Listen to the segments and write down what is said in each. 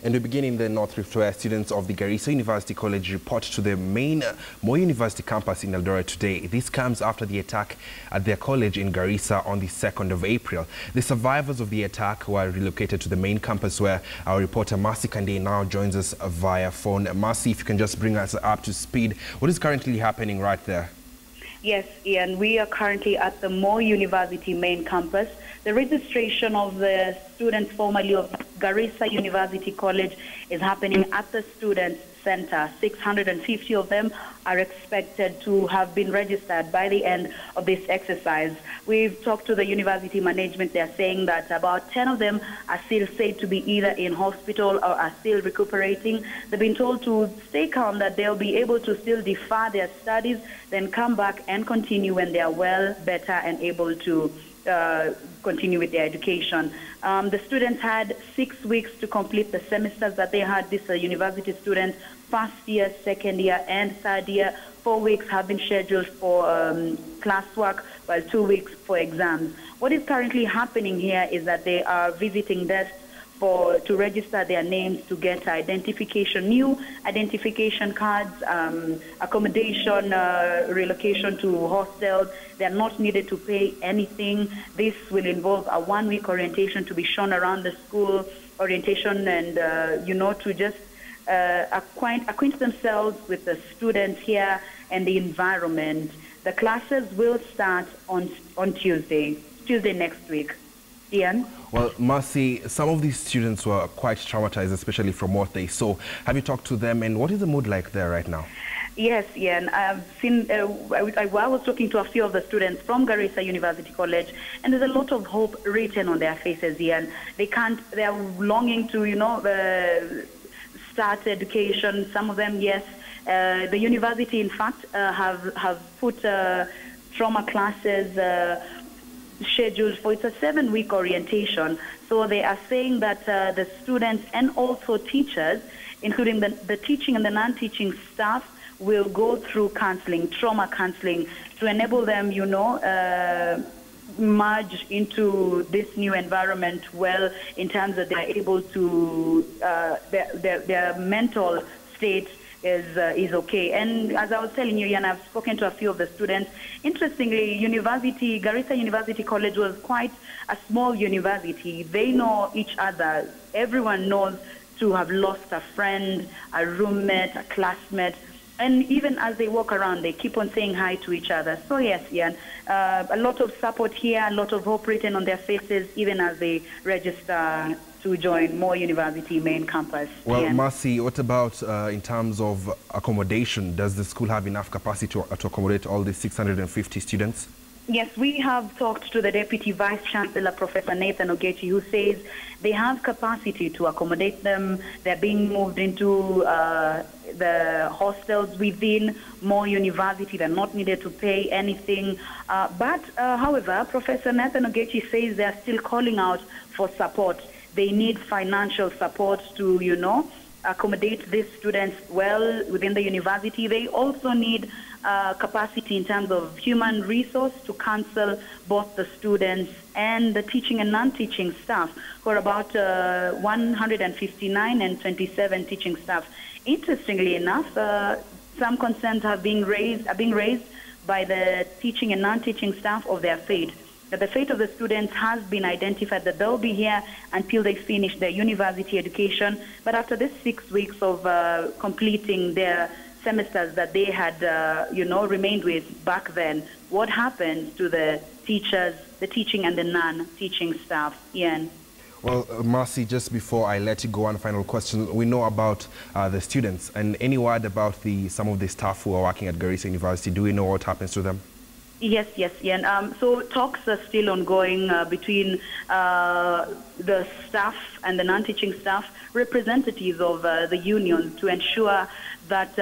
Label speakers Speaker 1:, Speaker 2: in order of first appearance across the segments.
Speaker 1: And we begin in the North Rift, where students of the Garissa University College report to the main Moi University Campus in Eldoret today. This comes after the attack at their college in Garissa on the 2nd of April. The survivors of the attack were relocated to the main campus, where our reporter Mercy Kande now joins us via phone. Mercy, if you can just bring us up to speed. What is currently happening right there?
Speaker 2: Yes, Ian, we are currently at the Moi University main campus. The registration of the students formerly of Garissa University College is happening at the Students' Center. 650 of them are expected to have been registered by the end of this exercise. We've talked to the university management. They're saying that about 10 of them are still said to be either in hospital or are still recuperating. They've been told to stay calm, that they'll be able to still defer their studies, then come back and continue when they are well, better, and able to continue with their education. The students had 6 weeks to complete the semesters that they had. These are university students, first year, second year, and third year. 4 weeks have been scheduled for classwork, while 2 weeks for exams. What is currently happening here is that they are visiting desks to register their names, to get identification, new identification cards, accommodation, relocation to hostels. They are not needed to pay anything. This will involve a 1-week orientation to be shown around the school, orientation and, to just acquaint themselves with the students here and the environment. The classes will start on Tuesday next week. Ian?
Speaker 1: Well, Mercy, some of these students were quite traumatized, especially from what they saw. Have you talked to them, and what is the mood like there right now?
Speaker 2: Yes, Ian. I've seen, I was talking to a few of the students from Garissa University College, and there's a lot of hope written on their faces, Ian. They are longing to, start education. Some of them, yes. The university, in fact, have put trauma classes scheduled for, it's a 7-week orientation. So they are saying that the students and also teachers, including the teaching and the non-teaching staff, will go through counseling, trauma counseling, to enable them, merge into this new environment well, in terms that they're able to, their mental state is okay. And as I was telling you, Ian, I've spoken to a few of the students. Interestingly, Garissa University College was quite a small university. They know each other. Everyone knows to have lost a friend, a roommate, a classmate. And even as they walk around, they keep on saying hi to each other. So yes, Ian, a lot of support here, a lot of hope written on their faces, even as they register to join Moi University main campus.
Speaker 1: Well, Mercy, what about in terms of accommodation? Does the school have enough capacity to accommodate all the 650 students?
Speaker 2: Yes, we have talked to the Deputy Vice Chancellor, Professor Nathan Ogechi, who says they have capacity to accommodate them. They're being moved into the hostels within Moi University. They're not needed to pay anything. However, Professor Nathan Ogechi says they're still calling out for support. They need financial support to, accommodate these students well within the university. They also need capacity in terms of human resource to counsel both the students and the teaching and non-teaching staff, who are about 159 and 27 teaching staff. Interestingly enough, some concerns are being raised by the teaching and non-teaching staff of their fate. That the fate of the students has been identified, that they'll be here until they finish their university education. But after this 6 weeks of completing their semesters that they had, remained with back then, what happens to the teachers, the teaching and the non-teaching staff? Ian?
Speaker 1: Well, Mercy, just before I let you go, one final question. We know about the students, and any word about some of the staff who are working at Garissa University? Do we know what happens to them?
Speaker 2: Yes, Ian. So talks are still ongoing between the staff and the non-teaching staff, representatives of the union, to ensure that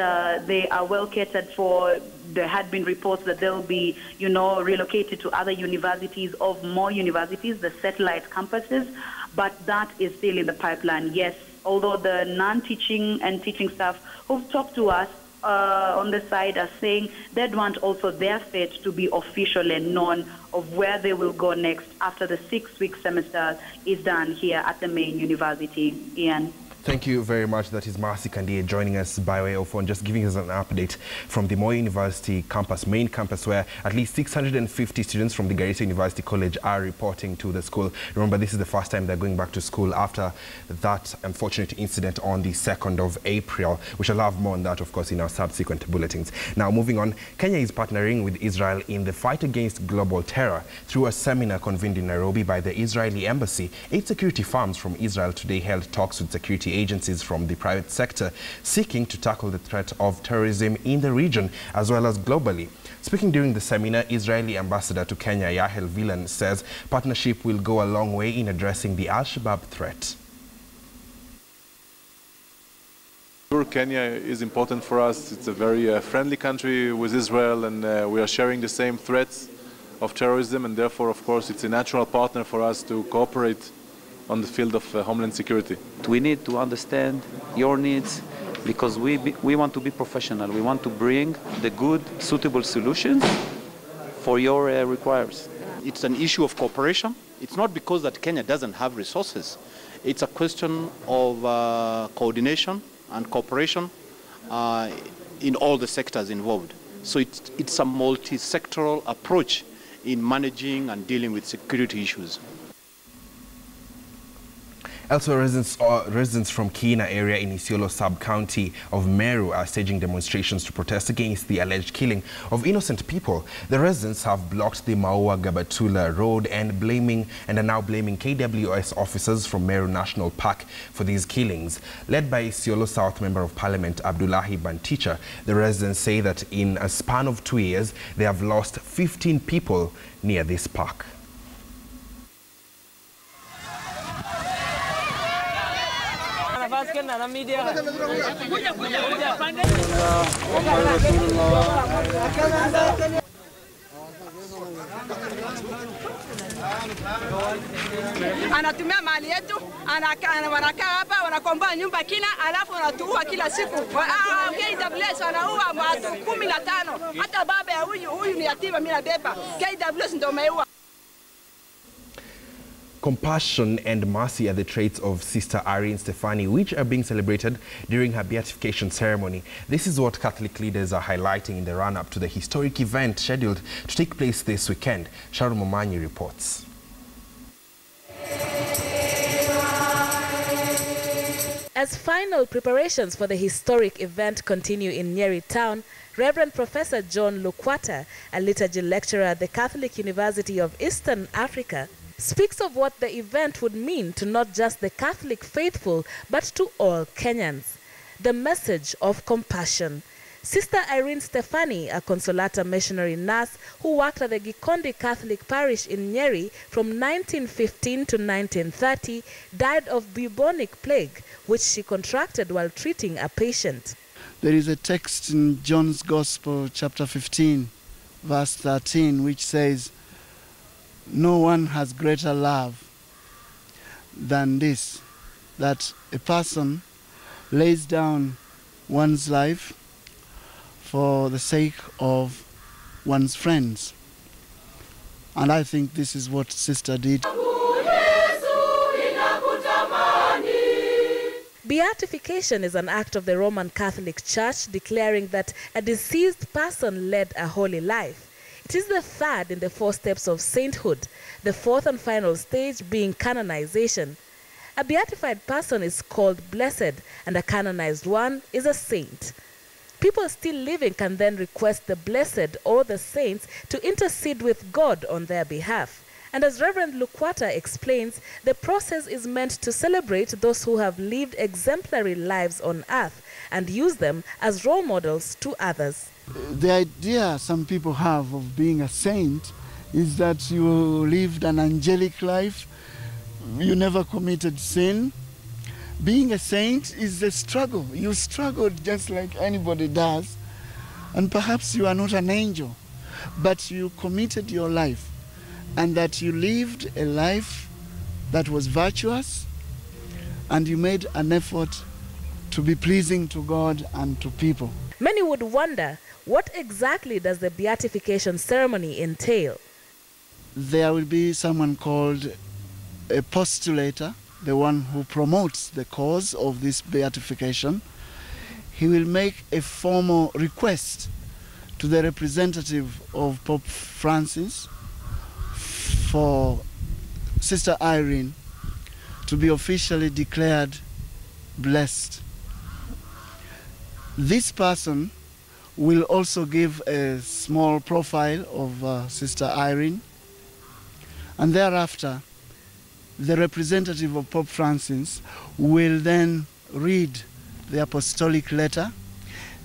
Speaker 2: they are well catered for. There had been reports that they'll be, relocated to other universities of more universities, the satellite campuses, but that is still in the pipeline, yes. Although the non-teaching and teaching staff who've talked to us on the side are saying they'd want also their fate to be official and known of where they will go next after the 6-week semester is done here at the main university. Ian.
Speaker 1: Thank you very much. That is Marcy Kandie joining us by way of phone, just giving us an update from the Moi University campus, main campus, where at least 650 students from the Garissa University College are reporting to the school. Remember, this is the first time they're going back to school after that unfortunate incident on the 2nd of April. We shall have more on that, of course, in our subsequent bulletins. Now, moving on, Kenya is partnering with Israel in the fight against global terror through a seminar convened in Nairobi by the Israeli embassy. 8 security firms from Israel today held talks with security agencies from the private sector seeking to tackle the threat of terrorism in the region as well as globally. Speaking during the seminar, Israeli ambassador to Kenya, Yahel Vilan, says partnership will go a long way in addressing the Al-Shabaab threat.
Speaker 3: Kenya is important for us. It's a very friendly country with Israel, and we are sharing the same threats of terrorism, and therefore, of course, it's a natural partner for us to cooperate on the field of homeland security.
Speaker 4: We need to understand your needs because we want to be professional. We want to bring the good, suitable solutions for your requirements.
Speaker 5: It's an issue of cooperation. It's not because that Kenya doesn't have resources. It's a question of coordination and cooperation in all the sectors involved. So it's a multi-sectoral approach in managing and dealing with security issues.
Speaker 1: Elsewhere, residents from Kiina area in Isiolo sub-county of Meru are staging demonstrations to protest against the alleged killing of innocent people. The residents have blocked the Maua Gabatula road and are now blaming KWS officers from Meru National Park for these killings. Led by Isiolo South Member of Parliament Abdullahi Banticha, the residents say that in a span of 2 years, they have lost 15 people near this park.
Speaker 6: Anatumia mali yetu, wanakaa hapa, wanakomboa nyumba kina, alafu wanatuua kila siku. KWS wanaua watu 15. Hata baba ya huyu ni yatima, mimi nabeba. KWS ndio wameua.
Speaker 1: Compassion and mercy are the traits of Sister Irene Stefanie, which are being celebrated during her beatification ceremony. This is what Catholic leaders are highlighting in the run-up to the historic event scheduled to take place this weekend. Sharon Momanyi reports.
Speaker 7: As final preparations for the historic event continue in Nyeri town, Reverend Professor John Lukwata, a liturgy lecturer at the Catholic University of Eastern Africa, speaks of what the event would mean to not just the Catholic faithful, but to all Kenyans. The message of compassion. Sister Irene Stefanie, a Consolata missionary nurse who worked at the Gikondi Catholic Parish in Nyeri from 1915 to 1930, died of bubonic plague, which she contracted while treating a patient.
Speaker 8: There is a text in John's Gospel, chapter 15, verse 13, which says, "No one has greater love than this, that a person lays down one's life for the sake of one's friends." And I think this is what Sister did.
Speaker 7: Beatification is an act of the Roman Catholic Church declaring that a deceased person led a holy life. It is the third in the 4 steps of sainthood, the 4th and final stage being canonization. A beatified person is called blessed, and a canonized one is a saint. People still living can then request the blessed or the saints to intercede with God on their behalf. And as Reverend Lukwata explains, the process is meant to celebrate those who have lived exemplary lives on earth and use them as role models to others.
Speaker 8: The idea some people have of being a saint is that you lived an angelic life, you never committed sin. Being a saint is a struggle. You struggled just like anybody does, and perhaps you are not an angel, but you committed your life, and that you lived a life that was virtuous, and you made an effort to be pleasing to God and to people.
Speaker 7: Many would wonder, what exactly does the beatification ceremony entail?
Speaker 8: There will be someone called a postulator the one who promotes the cause of this beatification, he will make a formal request to the representative of Pope Francis for Sister Irene to be officially declared blessed. This person will also give a small profile of Sister Irene, and thereafter the representative of Pope Francis will then read the apostolic letter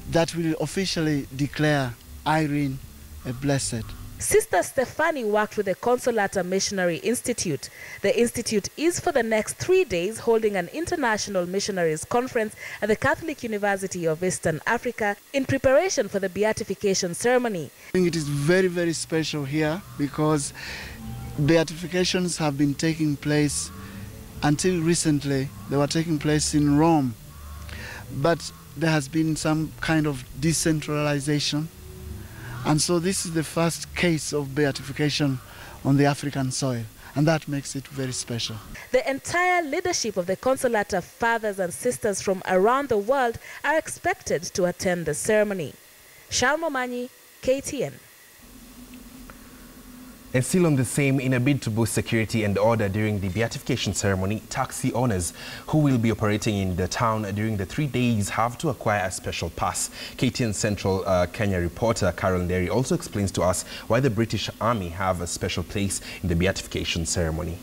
Speaker 8: that will officially declare Irene a blessed.
Speaker 7: Sister Stefanie worked with the Consolata Missionary Institute. The institute is for the next 3 days holding an international missionaries conference at the Catholic University of Eastern Africa in preparation for the beatification ceremony.
Speaker 8: I think it is very, very special here because beatifications have been taking place until recently. They were taking place in Rome, but there has been some kind of decentralization. And so this is the first case of beatification on the African soil, and that makes it very special.
Speaker 7: The entire leadership of the Consolata fathers and sisters from around the world are expected to attend the ceremony. Shalmo Manyi, KTN.
Speaker 1: And still on the same, in a bid to boost security and order during the beatification ceremony, taxi owners who will be operating in the town during the 3 days have to acquire a special pass. KTN Central Kenya reporter Carol Nderi also explains to us why the British Army have a special place in the beatification ceremony.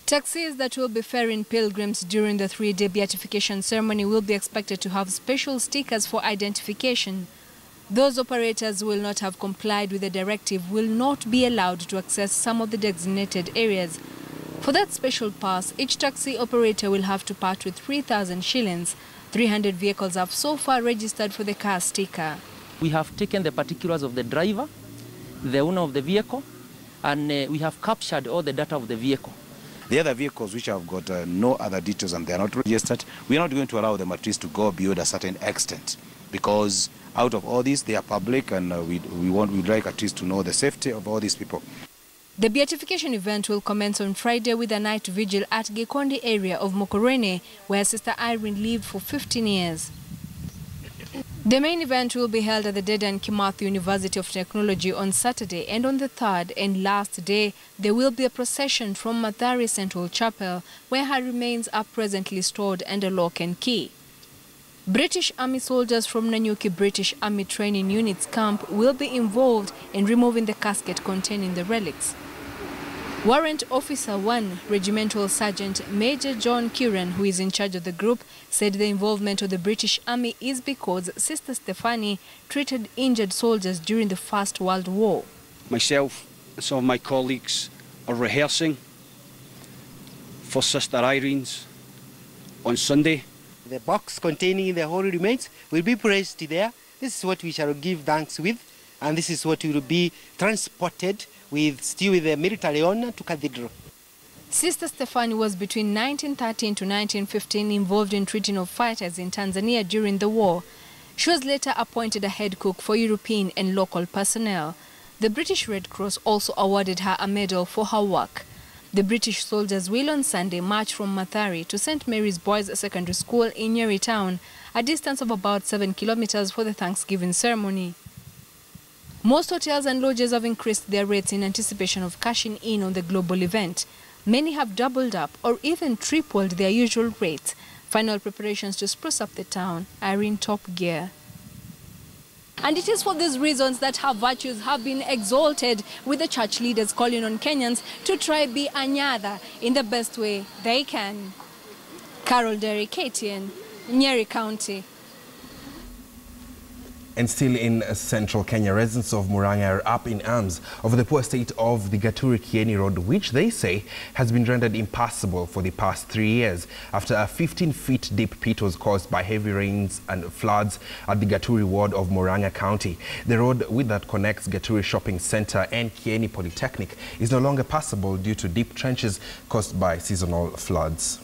Speaker 9: Taxis that will be ferrying pilgrims during the 3-day beatification ceremony will be expected to have special stickers for identification. Those operators who will not have complied with the directive will not be allowed to access some of the designated areas. For that special pass, each taxi operator will have to part with 3,000 shillings. 300 vehicles have so far registered for the car sticker.
Speaker 10: We have taken the particulars of the driver, the owner of the vehicle, and we have captured all the data of the vehicle.
Speaker 11: The other vehicles which have got no other details and they are not registered, we are not going to allow them at least to go beyond a certain extent, because out of all these, they are public, and we'd like at least to know the safety of all these people.
Speaker 9: The beatification event will commence on Friday with a night vigil at Gikondi area of Mokorene, where Sister Irene lived for 15 years. The main event will be held at the Dedan Kimathi University of Technology on Saturday, and on the third and last day, there will be a procession from Mathari Central Chapel, where her remains are presently stored under lock and key. British Army soldiers from Nanyuki British Army Training Units camp will be involved in removing the casket containing the relics. Warrant Officer 1, Regimental Sergeant Major John Curran, who is in charge of the group, said the involvement of the British Army is because Sister Stefanie treated injured soldiers during the First World War.
Speaker 12: Myself and some of my colleagues are rehearsing for Sister Irene's on Sunday.
Speaker 13: The box containing the holy remains will be placed there. This is what we shall give thanks with, and this is what will be transported still with the military honor to Cathedral.
Speaker 9: Sister Stefanie was between 1913 to 1915 involved in treating of fighters in Tanzania during the war. She was later appointed a head cook for European and local personnel. The British Red Cross also awarded her a medal for her work. The British soldiers will on Sunday march from Mathari to St. Mary's Boys Secondary School in Nyeri Town, a distance of about 7 kilometers for the Thanksgiving ceremony. Most hotels and lodges have increased their rates in anticipation of cashing in on the global event. Many have doubled up or even tripled their usual rates. Final preparations to spruce up the town are in top gear. And it is for these reasons that her virtues have been exalted, with the church leaders calling on Kenyans to try be anyada in the best way they can. Carol Nderi, KTN, Nyeri County.
Speaker 1: And still in central Kenya, residents of Murang'a are up in arms over the poor state of the Gaturi-Kieni road, which they say has been rendered impassable for the past 3 years after a 15-feet deep pit was caused by heavy rains and floods at the Gaturi ward of Murang'a County. The road that connects Gaturi Shopping Center and Kieni Polytechnic is no longer passable due to deep trenches caused by seasonal floods.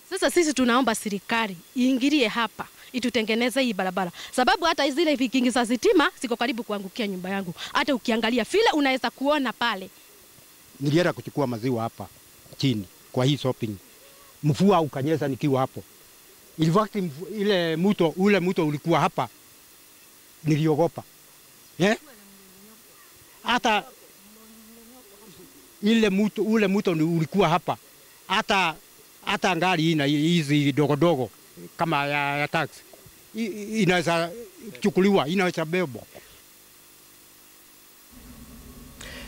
Speaker 14: Sasa sisi tunaomba serikali iingilie hapa itutengeneze hii barabara, sababu hata zile vikingi za sitima ziko karibu kuangukia nyumba yangu. Hata ukiangalia vile unaweza kuona pale
Speaker 15: nilienda kuchukua maziwa hapa chini kwa hii shopping. Mvua ukanyesha nikiwa hapo. In fact ule mto ulikuwa hapa. Niliogopa. Hata ule mto ulikuwa hapa. Hata ngari hizi dogo kama ya taxi inaweza chukuliwa, inaweza bebwa.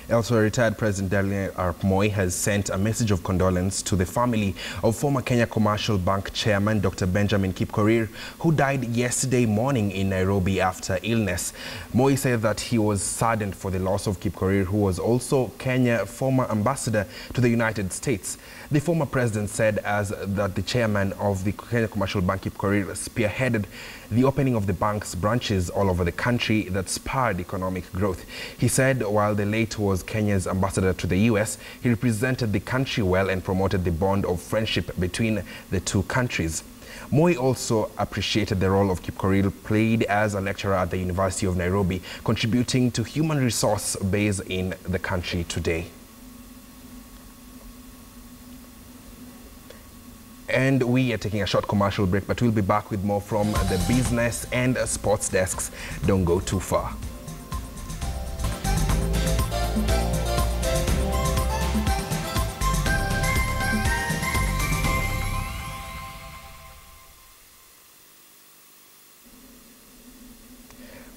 Speaker 1: Elsewhere, retired President Daniel Arap Moi has sent a message of condolence to the family of former Kenya Commercial Bank Chairman Dr. Benjamin Kipkorir, who died yesterday morning in Nairobi after illness. Moi said that he was saddened for the loss of Kipkorir, who was also Kenya's former ambassador to the United States. The former president said that the chairman of the Kenya Commercial Bank, Kipkorir, spearheaded the opening of the bank's branches all over the country that spurred economic growth. He said while the late was Kenya's ambassador to the US, he represented the country well and promoted the bond of friendship between the two countries. Moi also appreciated the role of Kipkorir played as a lecturer at the University of Nairobi, contributing to human resource base in the country today. And we are taking a short commercial break, but we'll be back with more from the business and sports desks. Don't go too far.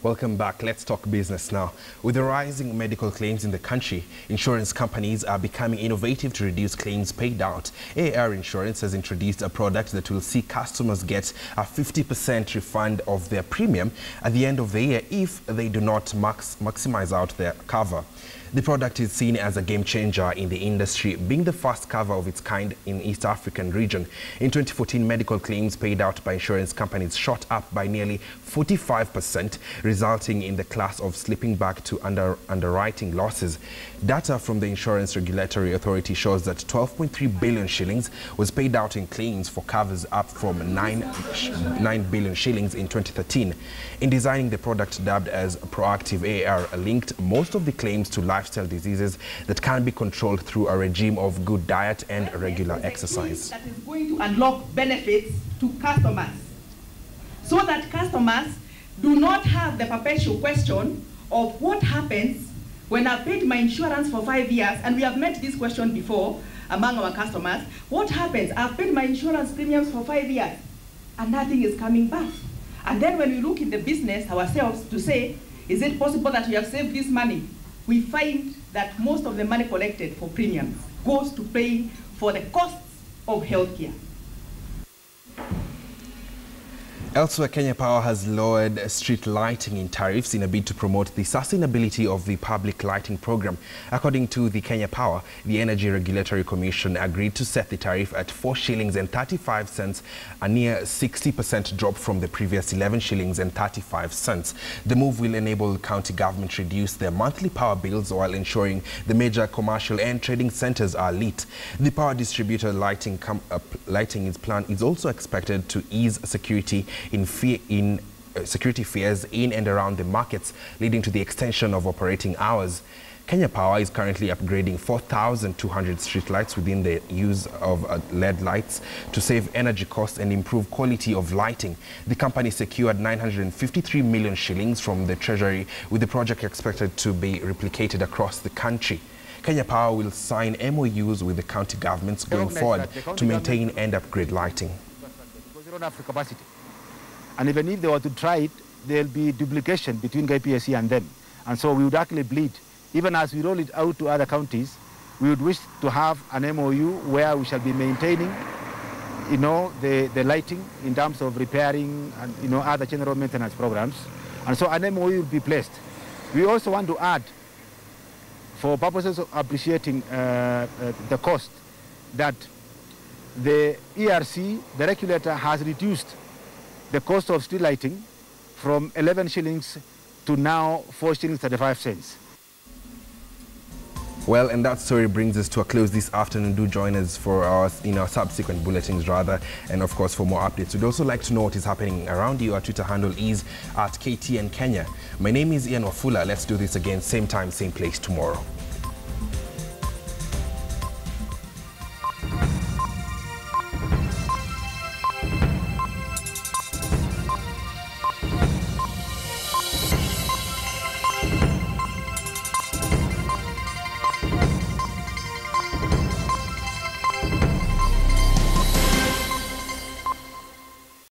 Speaker 1: Welcome back. Let's talk business now. With the rising medical claims in the country, insurance companies are becoming innovative to reduce claims paid out. AAR Insurance has introduced a product that will see customers get a 50% refund of their premium at the end of the year if they do not maximize out their cover. The product is seen as a game changer in the industry, being the first cover of its kind in East African region. In 2014, medical claims paid out by insurance companies shot up by nearly 45%, resulting in the class of slipping back to underwriting losses. Data from the Insurance Regulatory Authority shows that 12.3 billion shillings was paid out in claims for covers, up from 9 billion shillings in 2013. In designing the product dubbed as Proactive, AAR linked most of the claims to lifestyle diseases that can be controlled through a regime of good diet and regular exercise.
Speaker 16: That is going to unlock benefits to customers, so that customers do not have the perpetual question of what happens when I paid my insurance for 5 years, and we have met this question before among our customers. What happens? I've paid my insurance premiums for 5 years and nothing is coming back. And then when we look in the business ourselves to say, is it possible that we have saved this money? We find that most of the money collected for premiums goes to paying for the costs of healthcare.
Speaker 1: Elsewhere, Kenya Power has lowered street lighting in tariffs in a bid to promote the sustainability of the public lighting program. According to the Kenya Power, the Energy Regulatory Commission agreed to set the tariff at 4 shillings and 35 cents, a near 60% drop from the previous 11 shillings and 35 cents. The move will enable county government to reduce their monthly power bills while ensuring the major commercial and trading centers are lit. The power distributor lighting plan is also expected to ease security security fears in and around the markets, leading to the extension of operating hours. Kenya Power is currently upgrading 4,200 streetlights within the use of LED lights to save energy costs and improve quality of lighting. The company secured 953 million shillings from the Treasury, with the project expected to be replicated across the country. Kenya Power will sign MOUs with the county governments going forward to maintain and upgrade lighting.
Speaker 11: Because they don't have the capacity. And even if they were to try it, there will be duplication between KPSC and them. And so we would actually bleed. Even as we roll it out to other counties, we would wish to have an MOU where we shall be maintaining, the lighting in terms of repairing and, other general maintenance programs. And so an MOU will be placed. We also want to add, for purposes of appreciating the cost, that the ERC, the regulator, has reduced the cost of street lighting from 11 shillings to now 4 shillings 35 cents.
Speaker 1: Well, and that story brings us to a close this afternoon. Do join us for our subsequent bulletins and of course for more updates. We'd also like to know what is happening around you. Our Twitter handle is @KTN Kenya. My name is Ian Wafula. Let's do this again, same time, same place tomorrow.